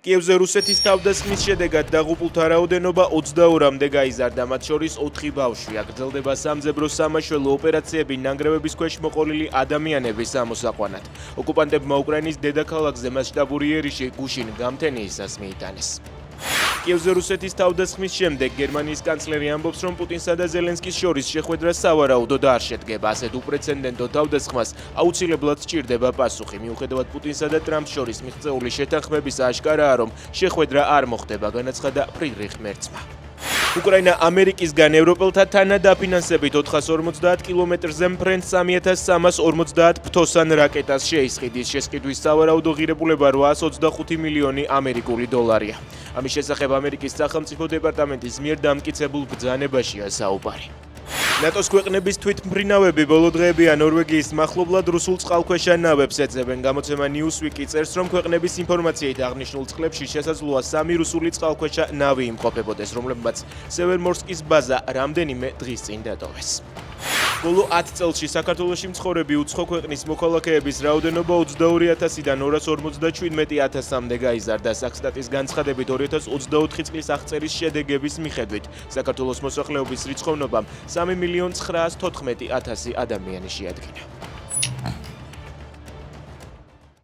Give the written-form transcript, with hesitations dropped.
კიევზე რუსეთის თავდასხმის შედეგად დაღუპულთა რაოდენობა 22-მდე გაიზარდა, მათ შორის 4 ბავშვია. გრძელდება სამძებრო სამაშველო ოპერაციები ნანგრევების ქვეშ მოყოლილი ადამიანების ამოსაყვანად. ოკუპანტებმა უკრაინის დედაქალაქზე მასშტაბური იერიში გუშინ გამთენიისას მიიტანეს. კიევზე რუსეთის თავდასხმის შემდეგ გერმანიის კანცლერი ამბობს, რომ პუტინსა და ზელენსკის შორის შეხვედრა სავარაუდოდ არ შედგება. ასეთ უპრეცედენტო თავდასხმას აუცილებლად სჭირდება პასუხი. მიუხედავად პუტინსა და ტრამპს შორის მიღწეული შეთანხმებისა, აშკარაა, რომ შეხვედრა არ მოხდება, განაცხადა ფრიდრიხ მერცმა. უკრაინა ამერიკისგან ევროპელთა თანადაფინანსებით 450 კილომეტრზე მფრენ 3350 ფთოსან რაკეტას შეისყიდის. შესყიდვის სავარაუდო ღირებულება 825 მილიონი ამერიკული დოლარია. ამის შესახებ ამერიკის სახელმწიფო დეპარტამენტის მიერ დამტკიცებულ ბრძანებაშია საუბარი. ნატოს ქვეყნების თვითმფრინავები ბოლო დღეებია ნორვეგიის მახლობლად რუსულ წყალქვეშა ნავებს ეძებენ. გამოცემა Newsweek წერს, რომ ქვეყნების ინფორმაციით აღნიშნულ წყლებში შესაძლოა 3 რუსული წყალქვეშა ნავი იმყოფებოდეს, რომლებმაც სევერმორსკის ბაზა რამდენიმე დღის წინ დატოვეს. ბოლო 10 წელში საქართველოში მცხოვრები უცხო ქვეყნის მოქალაქეების რაოდენობა 22,000-დან 257,000-მდე გაიზარდა. საქსტატის განცხადებით 2024 წლის აღწერის შედეგების მიხედვით საქართველოს მოსახლეობის რიცხოვნობამ 3,914,000 ადამიანი შეადგინა.